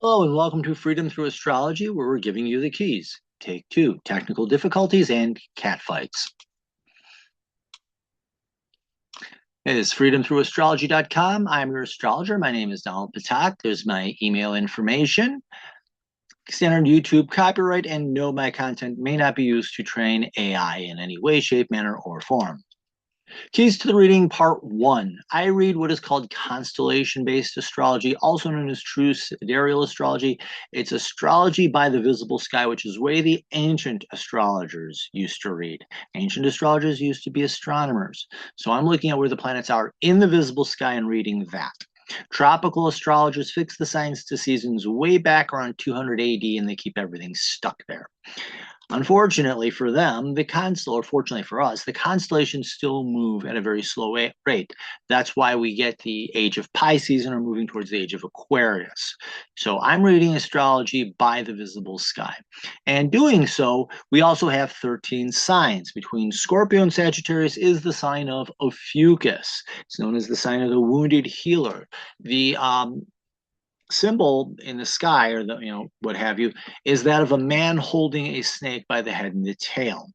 Hello and welcome to Freedom Through Astrology, where we're giving you the keys. Take two, technical difficulties and catfights. It is freedomthroughastrology.com. I'm your astrologer. My name is Donald Patak. There's my email information. Standard YouTube copyright, and no, my content may not be used to train AI in any way, shape, manner, or form. Keys to the reading, part one. I read what is called constellation-based astrology, also known as true sidereal astrology. It's astrology by the visible sky, which is the way the ancient astrologers used to read. Ancient astrologers used to be astronomers. So I'm looking at where the planets are in the visible sky and reading that. Tropical astrologers fix the signs to seasons way back around 200 AD, and they keep everything stuck there. Unfortunately for them, or fortunately for us, the constellations still move at a very slow rate. That's why we get the age of Pisces and are moving towards the age of Aquarius. So I'm reading astrology by the visible sky. And doing so, we also have 13 signs. Between Scorpio and Sagittarius is the sign of Ophiuchus. It's known as the sign of the wounded healer. The symbol in the sky, or the what have you, is that of a man holding a snake by the head and the tail.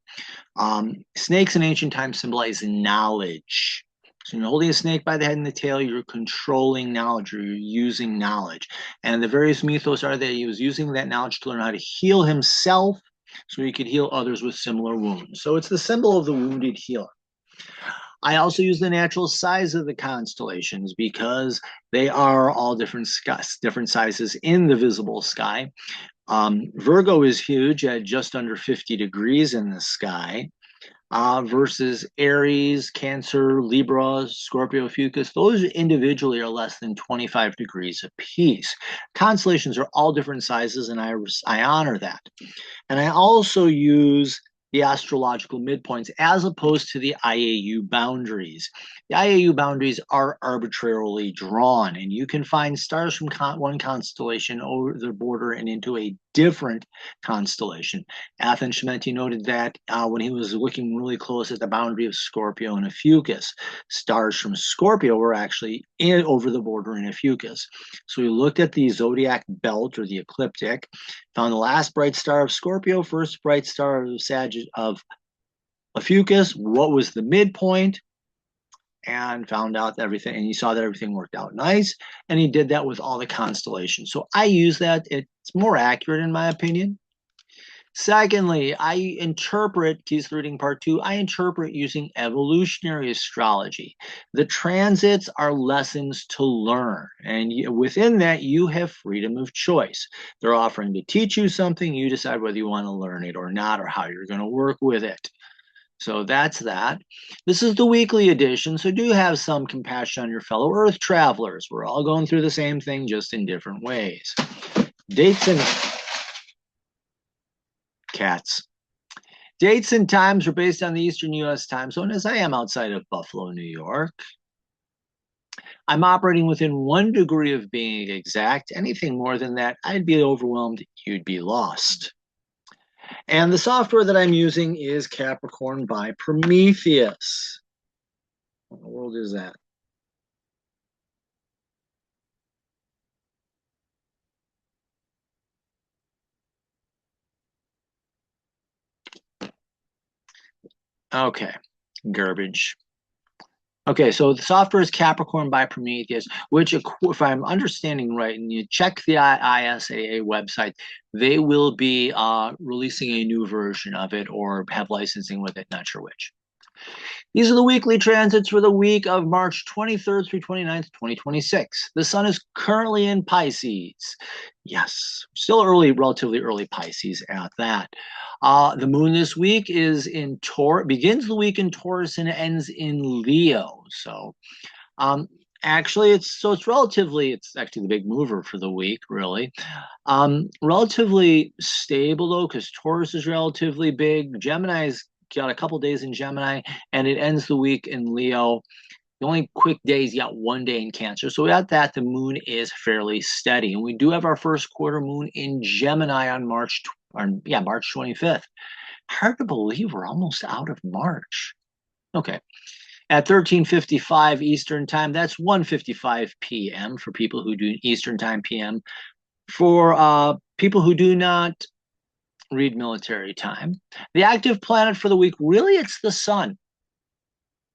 Snakes in ancient times symbolize knowledge. So you're holding a snake by the head and the tail, you're controlling knowledge, or you're using knowledge. And the various mythos are that he was using that knowledge to learn how to heal himself so he could heal others with similar wounds. So it's the symbol of the wounded healer. I also use the natural size of the constellations because they are all different sizes in the visible sky. Virgo is huge at just under 50 degrees in the sky, versus Aries, Cancer, Libra, Scorpio, Fucus. Those individually are less than 25 degrees apiece. Constellations are all different sizes, and I honor that. And I also use the astrological midpoints as opposed to the IAU boundaries. The IAU boundaries are arbitrarily drawn, and you can find stars from one constellation over the border and into a different constellation. Athan Shimenti noted that when he was looking really close at the boundary of Scorpio and Ophiuchus, stars from Scorpio were actually over the border in Ophiuchus. So we looked at the zodiac belt, or the ecliptic, found the last bright star of Scorpio, first bright star of Ophiuchus, what was the midpoint, and found out everything, and he saw that everything worked out nice, and he did that with all the constellations. So I use that. It's more accurate in my opinion. Secondly, I interpret, keys to reading part two, I interpret using evolutionary astrology. The transits are lessons to learn, and within that, you have freedom of choice. They're offering to teach you something, you decide whether you want to learn it or not, or how you're going to work with it. So that's that. This is the weekly edition, so do have some compassion on your fellow Earth travelers. We're all going through the same thing, just in different ways. Dates and cats. Dates and times are based on the Eastern U.S. time zone, as I am outside of Buffalo, New York. I'm operating within 1 degree of being exact. Anything more than that, I'd be overwhelmed. You'd be lost. And the software that I'm using is Capricorn by Prometheus. What in the world is that? Okay, garbage. Okay, so the software is Capricorn by Prometheus, which, if I'm understanding right, and you check the ISAA website, they will be releasing a new version of it or have licensing with it, not sure which. These are the weekly transits for the week of March 23rd through 29th, 2026. The sun is currently in Pisces. Yes, still early, relatively early Pisces at that. The moon this week is in Taurus, begins the week in Taurus and ends in Leo. So actually it's actually the big mover for the week, really. Relatively stable though, because Taurus is relatively big. Gemini's got a couple days in Gemini, and it ends the week in Leo. The only quick days, you got 1 day in Cancer. So without that, the moon is fairly steady. And we do have our first quarter moon in Gemini on March 25th. Hard to believe we're almost out of March. Okay. At 13:55 Eastern time, that's 1:55 p.m. for people who do Eastern time PM. For people who do not read military time, the active planet for the week, really, it's the sun.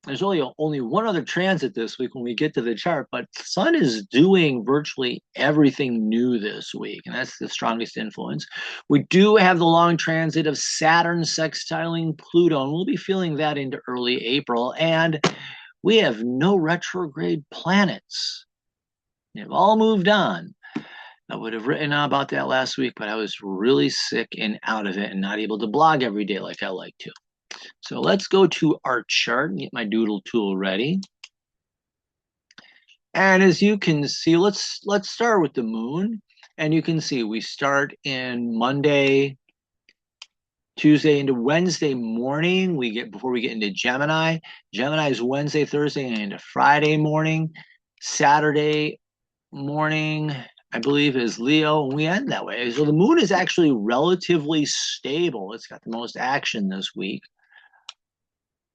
There's only one other transit this week when we get to the chart, but Sun is doing virtually everything new this week, and that's the strongest influence. We do have the long transit of Saturn sextiling Pluto, and we'll be feeling that into early April. And we have no retrograde planets. They've all moved on. I would have written about that last week, but I was really sick and out of it and not able to blog every day like I like to. So let's go to our chart and get my doodle tool ready. And as you can see, let's start with the moon. And you can see we start in Monday, Tuesday into Wednesday morning. Before we get into Gemini. Gemini is Wednesday, Thursday, and into Friday morning. Saturday morning, I believe, is Leo, and we end that way. So the moon is actually relatively stable. It's got the most action this week.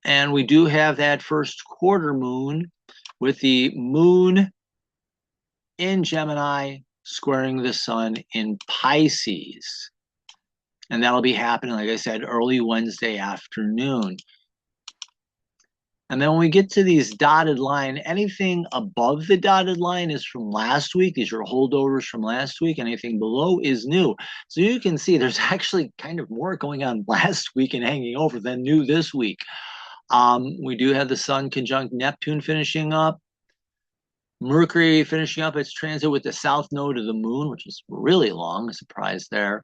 And we do have that first quarter moon with the moon in Gemini squaring the sun in Pisces. And that'll be happening, like I said, early Wednesday afternoon. And then when we get to these dotted line, anything above the dotted line is from last week. These are holdovers from last week. Anything below is new. So you can see there's actually kind of more going on last week and hanging over than new this week. We do have the sun conjunct Neptune finishing up. Mercury finishing up its transit with the south node of the moon, which is really long, a surprise there.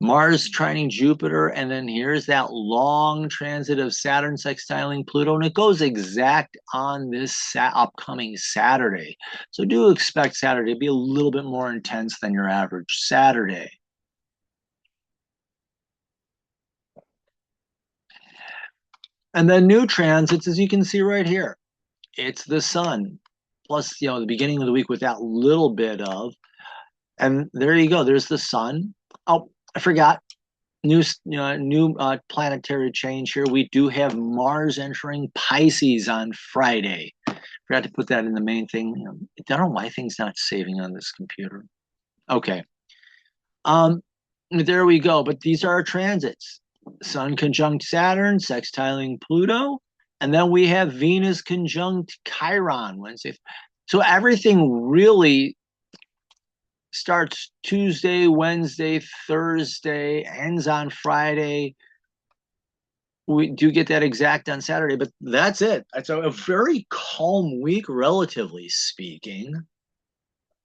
Mars trining Jupiter, and then here's that long transit of Saturn sextiling Pluto, and it goes exact on this upcoming Saturday. So do expect Saturday to be a little bit more intense than your average Saturday. And then new transits, as you can see right here, it's the sun, plus, the beginning of the week with that little bit of, and there you go. There's the sun. Oh, I forgot. New planetary change here. We do have Mars entering Pisces on Friday. Forgot to put that in the main thing. I don't know why things not saving on this computer. Okay. There we go. But these are our transits. Sun conjunct Saturn, sextiling Pluto, and then we have Venus conjunct Chiron Wednesday. So everything really starts Tuesday, Wednesday, Thursday, ends on Friday. We do get that exact on Saturday, but that's it. It's a very calm week, relatively speaking.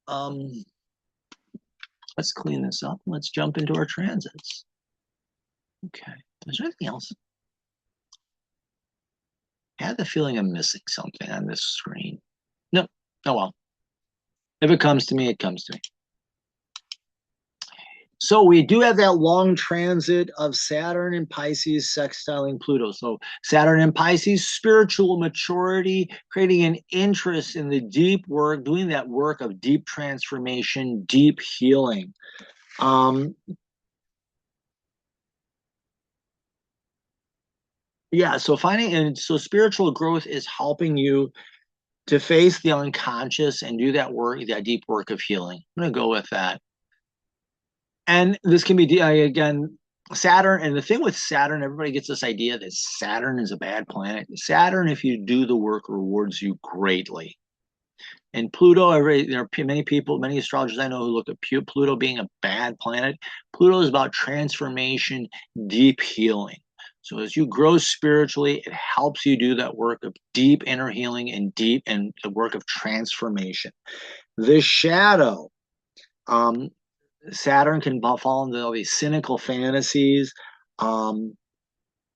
Let's clean this up. Let's jump into our transits. Okay. Is there anything else? I had the feeling I'm missing something on this screen. No. Oh well. If it comes to me, it comes to me. So we do have that long transit of Saturn and Pisces sextiling Pluto. So Saturn and Pisces, spiritual maturity, creating an interest in the deep work, doing that work of deep transformation, deep healing. Yeah, so spiritual growth is helping you to face the unconscious and do that work, that deep work of healing. I'm going to go with that. And this can be, again, Saturn. And the thing with Saturn, everybody gets this idea that Saturn is a bad planet. Saturn, if you do the work, rewards you greatly. And Pluto, there are many people, many astrologers I know who look at Pluto being a bad planet. Pluto is about transformation, deep healing. So as you grow spiritually, it helps you do that work of deep inner healing and the work of transformation. The shadow, Saturn can fall into all these cynical fantasies, and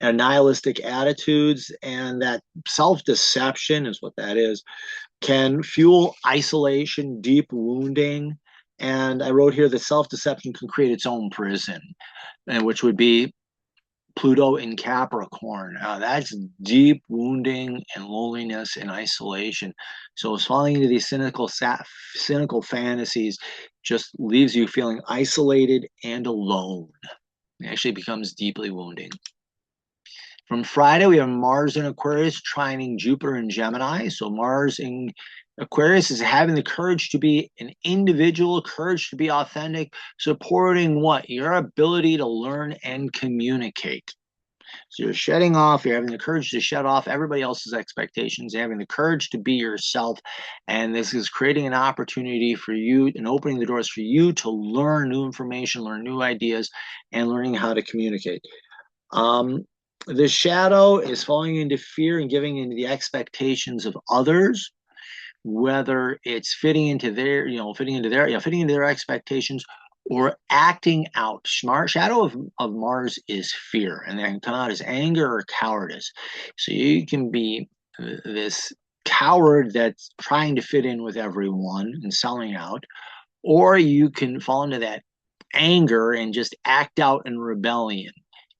nihilistic attitudes, and that self-deception is what that is, can fuel isolation, deep wounding. And I wrote here that self-deception can create its own prison, and which would be Pluto in Capricorn. That's deep wounding and loneliness and isolation. So falling into these cynical fantasies just leaves you feeling isolated and alone. It actually becomes deeply wounding. From Friday, we have Mars in Aquarius trining Jupiter in Gemini. So Mars in Aquarius is having the courage to be an individual, courage to be authentic, supporting what? Your ability to learn and communicate. So you're shedding off, you're having the courage to shed off everybody else's expectations, you're having the courage to be yourself. And this is creating an opportunity for you and opening the doors for you to learn new information, learn new ideas, and learning how to communicate. The shadow is falling into fear and giving into the expectations of others, whether it's fitting into their, fitting into their expectations or acting out. Shadow of Mars is fear, and that can come out as anger or cowardice. So you can be this coward that's trying to fit in with everyone and selling out, or you can fall into that anger and just act out in rebellion.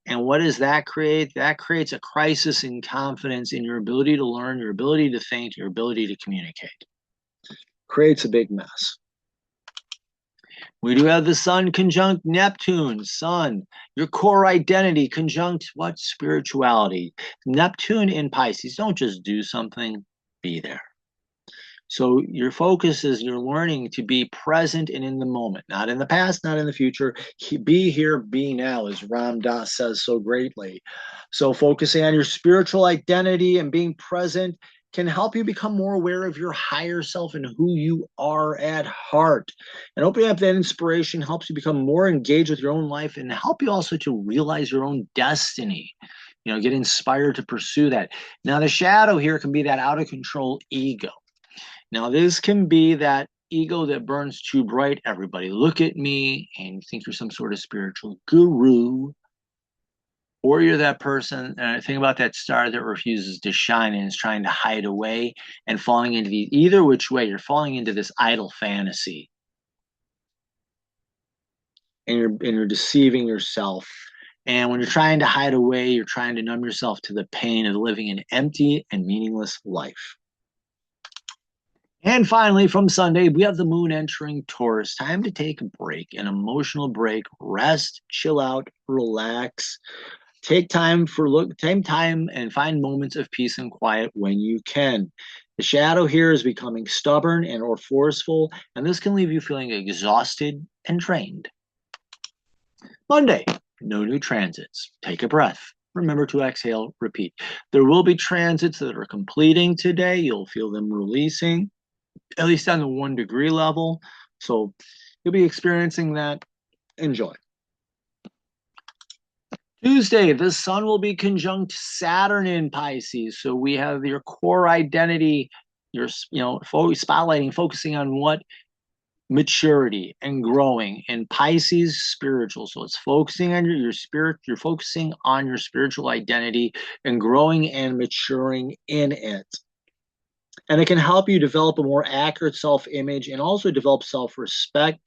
And what does that create? That creates a crisis in confidence in your ability to learn, your ability to think, your ability to communicate. Creates a big mess. We do have the Sun conjunct Neptune. Sun, your core identity conjunct what? Spirituality. Neptune in Pisces. Don't just do something, be there. So your focus is you're learning to be present and in the moment, not in the past, not in the future. Be here, be now, as Ram Dass says so greatly. So focusing on your spiritual identity and being present can help you become more aware of your higher self and who you are at heart. And opening up that inspiration helps you become more engaged with your own life and help you also to realize your own destiny. Get inspired to pursue that. Now, the shadow here can be that out of control ego. Now, this can be that ego that burns too bright. Everybody look at me, and you think you're some sort of spiritual guru. Or you're that person, and I think about that star that refuses to shine and is trying to hide away and falling into either which way, you're falling into this idle fantasy. And you're deceiving yourself. And when you're trying to hide away, you're trying to numb yourself to the pain of living an empty and meaningless life. And finally, from Sunday, we have the moon entering Taurus. Time to take a break, an emotional break, rest, chill out, relax. Take time and find moments of peace and quiet when you can. The shadow here is becoming stubborn and or forceful, and this can leave you feeling exhausted and drained. Monday, no new transits. Take a breath. Remember to exhale, repeat. There will be transits that are completing today. You'll feel them releasing, at least on the 1 degree level. So you'll be experiencing that. Enjoy. Tuesday, the sun will be conjunct Saturn in Pisces. So we have your core identity, your, spotlighting, focusing on what? Maturity and growing. In Pisces, spiritual. So it's focusing on your spirit. You're focusing on your spiritual identity and growing and maturing in it. And it can help you develop a more accurate self-image and also develop self-respect.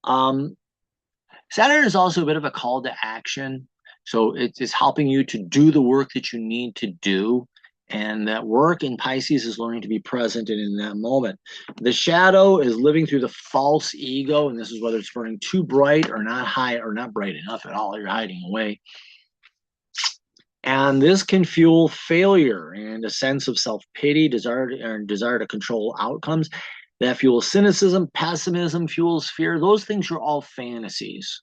Saturn is also a bit of a call to action. So it's helping you to do the work that you need to do. And that work in Pisces is learning to be present and in that moment. The shadow is living through the false ego. And this is whether it's burning too bright or not high or not bright enough at all. You're hiding away. And this can fuel failure and a sense of self-pity, desire to control outcomes. That fuels cynicism, pessimism, fuels fear. Those things are all fantasies.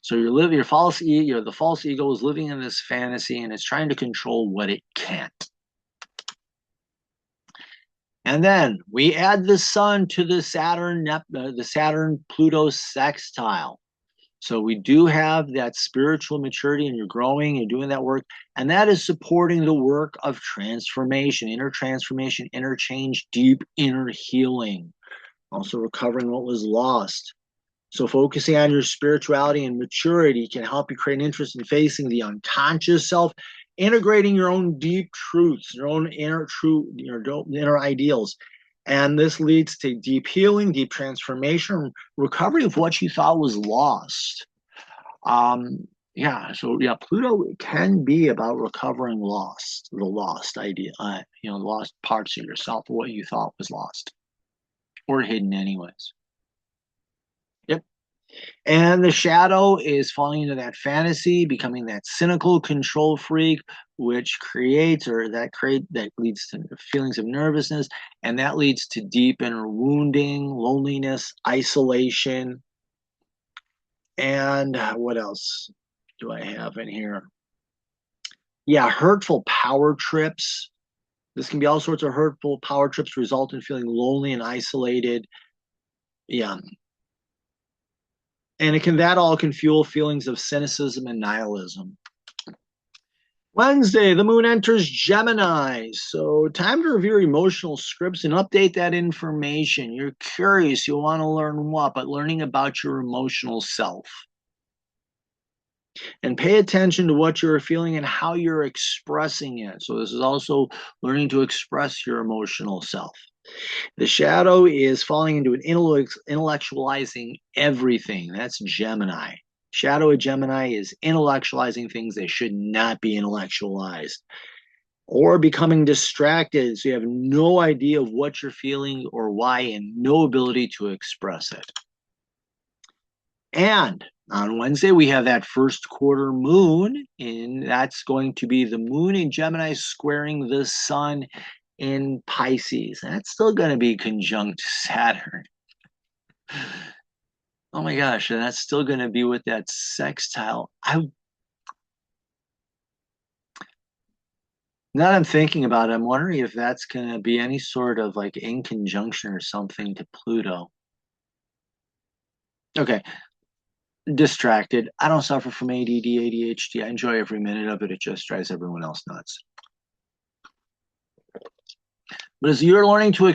So the false ego is living in this fantasy and it's trying to control what it can't. And then we add the sun to the Saturn-Pluto sextile. So we do have that spiritual maturity and you're growing and doing that work. And that is supporting the work of transformation, inner transformation, inner change, deep inner healing. Also recovering what was lost. So focusing on your spirituality and maturity can help you create an interest in facing the unconscious self, integrating your own deep truths, your own inner truth, your inner ideals. And this leads to deep healing, deep transformation, recovery of what you thought was lost. Pluto can be about recovering the lost idea, lost parts of yourself, what you thought was lost or hidden anyways. Yep. And the shadow is falling into that fantasy, becoming that cynical control freak, which that leads to feelings of nervousness, and that leads to deep inner wounding, loneliness, isolation, and what else do I have in here? Yeah, hurtful power trips. This can be all sorts of hurtful power trips result in feeling lonely and isolated. Yeah. And that all can fuel feelings of cynicism and nihilism. Wednesday, the moon enters Gemini. So, time to review emotional scripts and update that information. You're curious, you want to learn what, but learning about your emotional self. And pay attention to what you're feeling and how you're expressing it. So, this is also learning to express your emotional self. The shadow is falling into an intellectualizing everything. That's Gemini. Shadow of Gemini is intellectualizing things that should not be intellectualized, or becoming distracted so you have no idea of what you're feeling or why, and no ability to express it. And on Wednesday, we have that first quarter moon, and that's going to be the moon in Gemini squaring the sun in Pisces. That's still going to be conjunct Saturn. Oh my gosh, and that's still going to be with that sextile. Now that I'm thinking about it, I'm wondering if that's going to be any sort of like in conjunction or something to Pluto. Okay, distracted. I don't suffer from ADD, ADHD. I enjoy every minute of it. It just drives everyone else nuts. But as you're learning to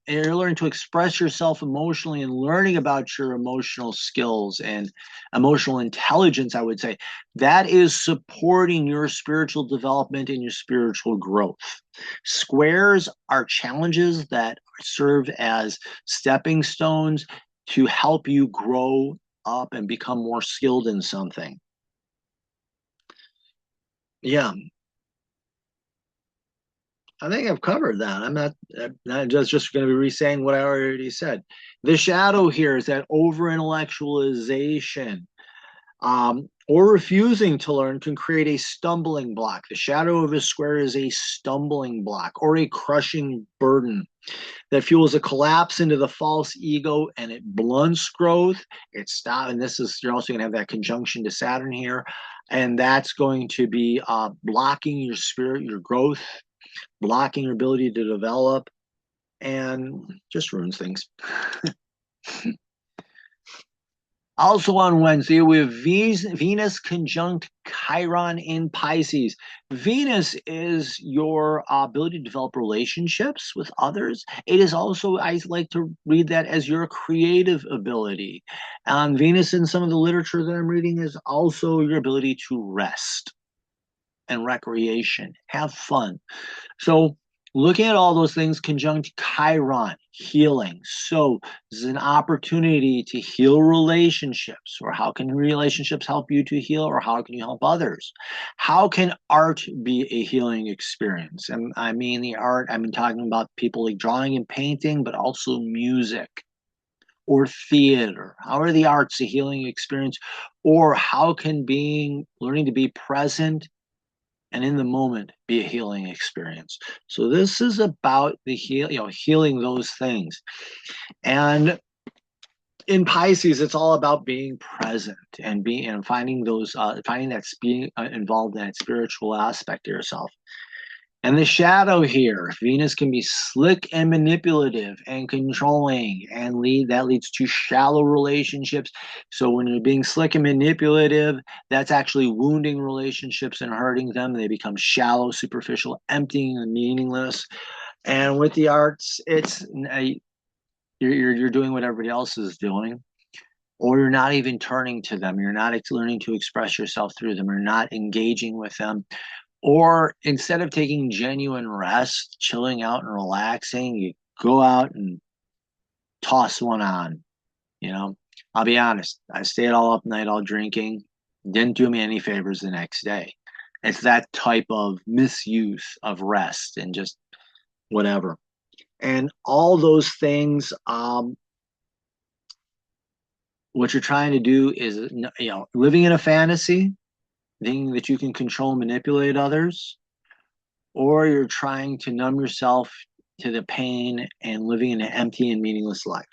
you're learning to express yourself emotionally and learning about your emotional skills and emotional intelligence, I would say, that is supporting your spiritual development and your spiritual growth. Squares are challenges that serve as stepping stones to help you grow up and become more skilled in something. Yeah, I think I've covered that. I'm not just going to be re-saying what I already said. The shadow here is that over intellectualization, or refusing to learn can create a stumbling block. The shadow of a square is a stumbling block or a crushing burden that fuels a collapse into the false ego, and it blunts growth. And this is, you're also going to have that conjunction to Saturn here, and that's going to be blocking your spirit, your growth, blocking your ability to develop, and just ruins things. Also on Wednesday, we have Venus conjunct Chiron in Pisces. Venus is your ability to develop relationships with others. It is also, I like to read that as your creative ability. Venus in some of the literature that I'm reading is also your ability to rest and recreation, have fun. So looking at all those things conjunct Chiron, healing. So this is an opportunity to heal relationships, or how can relationships help you to heal, or how can you help others? How can art be a healing experience? And I mean the art, I'm talking about people like drawing and painting, but also music or theater. How are the arts a healing experience? Or how can learning to be present and in the moment be a healing experience? So this is about healing those things. And in Pisces, it's all about being present and finding being involved in that spiritual aspect of yourself. And the shadow here, Venus can be slick and manipulative and controlling, and that leads to shallow relationships. So when you're being slick and manipulative, that's actually wounding relationships and hurting them. They become shallow, superficial, empty, and meaningless. And with the arts, you're doing what everybody else is doing, or you're not even turning to them. You're not learning to express yourself through them. You're not engaging with them. Or instead of taking genuine rest, chilling out and relaxing, you go out and toss one on. You know, I'll be honest, I stayed all up night, all drinking, didn't do me any favors the next day. It's that type of misuse of rest and just whatever. And all those things what you're trying to do is, living in a fantasy, thinking that you can control and manipulate others, or you're trying to numb yourself to the pain and living in an empty and meaningless life.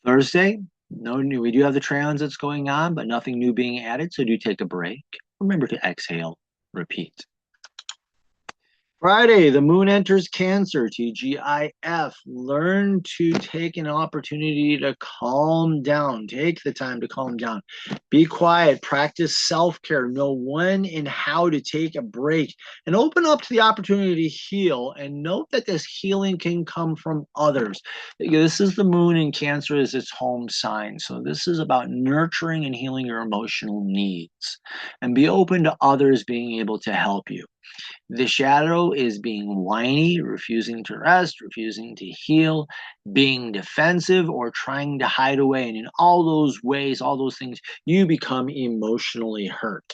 Thursday, no new. We do have the trans that's going on, but nothing new being added. So do take a break. Remember to exhale, repeat. Friday, the moon enters Cancer, TGIF. Learn to take an opportunity to calm down. Take the time to calm down. Be quiet. Practice self-care. Know when and how to take a break. And open up to the opportunity to heal. And note that this healing can come from others. This is the moon in Cancer as its home sign. So this is about nurturing and healing your emotional needs. And be open to others being able to help you. The shadow is being whiny, refusing to rest, refusing to heal, being defensive, or trying to hide away. And in all those ways, all those things, you become emotionally hurt.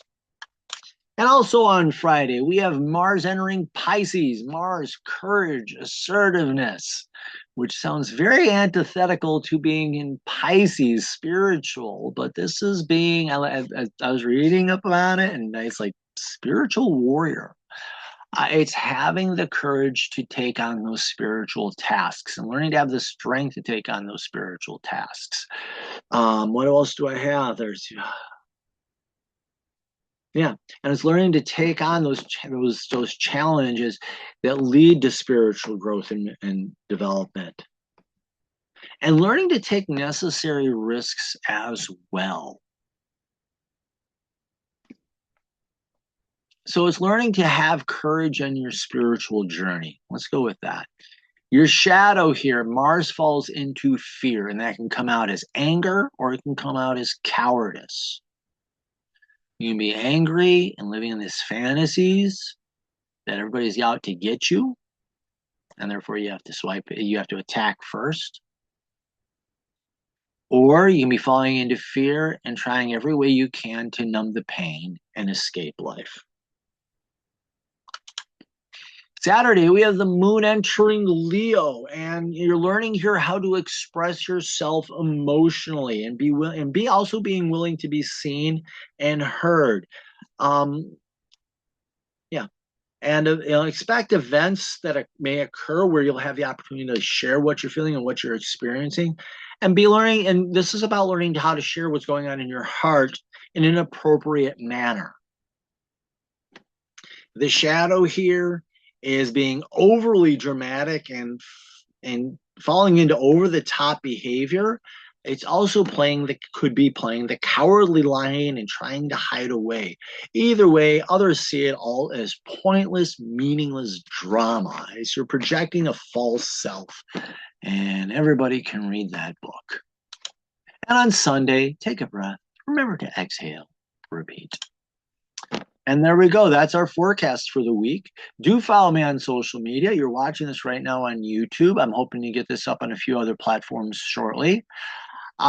And also on Friday, we have Mars entering Pisces. Mars, courage, assertiveness, which sounds very antithetical to being in Pisces, spiritual. But this is being, I was reading up about it, and it's like spiritual warrior. It's having the courage to take on those spiritual tasks and learning to have the strength to take on those spiritual tasks. What else do I have? And it's learning to take on those challenges that lead to spiritual growth and development, and learning to take necessary risks as well. So it's learning to have courage on your spiritual journey. Let's go with that. Your shadow here, Mars falls into fear, and that can come out as anger or it can come out as cowardice. You can be angry and living in these fantasies that everybody's out to get you, and therefore you have to attack first. Or you can be falling into fear and trying every way you can to numb the pain and escape life. Saturday, we have the moon entering Leo, and you're learning here how to express yourself emotionally and be also being willing to be seen and heard. And expect events that may occur where you'll have the opportunity to share what you're feeling and what you're experiencing, and be learning. And this is about learning how to share what's going on in your heart in an appropriate manner. The shadow here is being overly dramatic and falling into over-the-top behavior. It's also could be playing the cowardly lion and trying to hide away. Either way, others see it all as pointless, meaningless drama. As you're projecting a false self, and everybody can read that book. And on Sunday, take a breath. Remember to exhale. Repeat. And there we go. That's our forecast for the week. Do follow me on social media. You're watching this right now on YouTube. I'm hoping to get this up on a few other platforms shortly.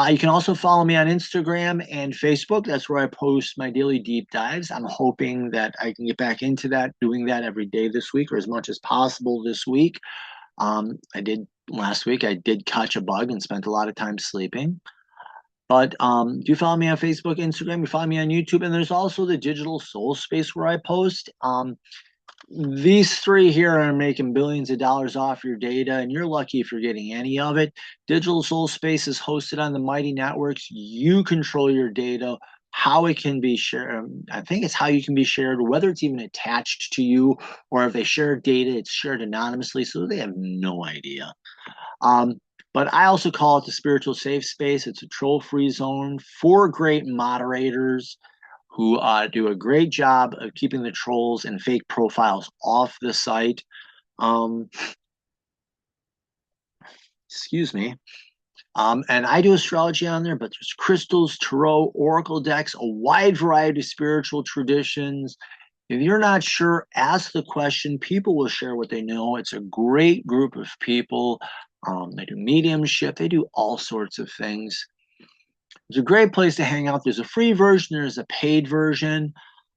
You can also follow me on Instagram and Facebook. That's where I post my daily deep dives. I'm hoping that I can get back into that, doing that every day this week or as much as possible this week. Last week, I did catch a bug and spent a lot of time sleeping. But do follow me on Facebook, Instagram, you follow me on YouTube, and there's also the Digital Soul Space where I post. These three here are making billions of dollars off your data, and you're lucky if you're getting any of it. Digital Soul Space is hosted on the Mighty Networks. You control your data, how it can be shared. I think it's how you can be shared, whether it's even attached to you, or if they share data, it's shared anonymously, so they have no idea. But I also call it the spiritual safe space. It's a troll-free zone. 4 great moderators who do a great job of keeping the trolls and fake profiles off the site. Excuse me. And I do astrology on there, but there's crystals, tarot, oracle decks, a wide variety of spiritual traditions. If you're not sure, ask the question. People will share what they know. It's a great group of people. They do mediumship. They do all sorts of things. It's a great place to hang out. There's a free version. There's a paid version.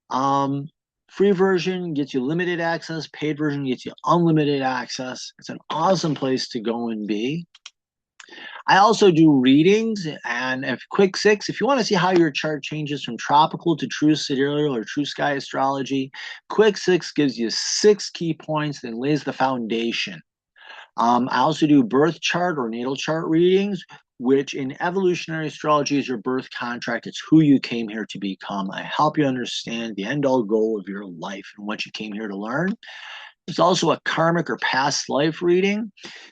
Free version gets you limited access. Paid version gets you unlimited access. It's an awesome place to go and be. I also do readings and if quick six, if you want to see how your chart changes from tropical to true sidereal or true sky astrology, quick six gives you 6 key points and lays the foundation. I also do birth chart or natal chart readings, which in evolutionary astrology is your birth contract. It's who you came here to become. I help you understand the end all goal of your life and what you came here to learn. There's also a karmic or past life reading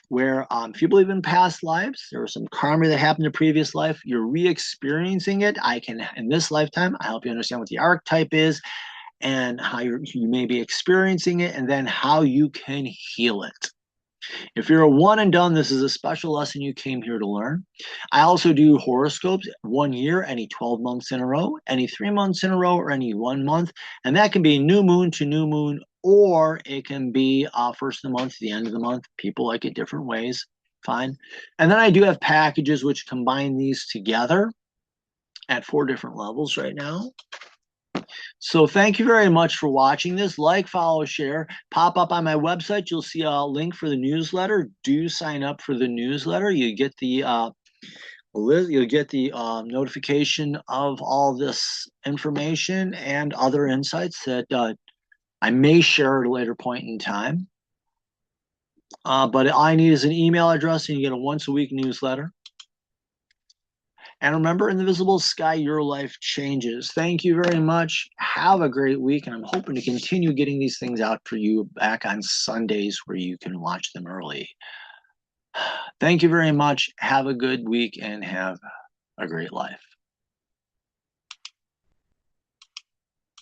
where if you believe in past lives, there was some karma that happened in a previous life, you're re-experiencing it. I can, in this lifetime, I help you understand what the archetype is and how you may be experiencing it and then how you can heal it. If you're a one and done, this is a special lesson you came here to learn. I also do horoscopes 1 year, any 12 months in a row, any 3 months in a row, or any 1 month. And that can be new moon to new moon, or it can be first of the month to the end of the month. People like it different ways. Fine. And then I do have packages which combine these together at 4 different levels right now. So thank you very much for watching this. Like, follow, share. Pop up on my website. You'll see a link for the newsletter. Do sign up for the newsletter. You get the notification of all this information and other insights that I may share at a later point in time. But all I need is an email address, and you get a once-a-week newsletter. And remember, in the visible sky, your life changes. Thank you very much. Have a great week. And I'm hoping to continue getting these things out for you back on Sundays where you can watch them early. Thank you very much. Have a good week and have a great life.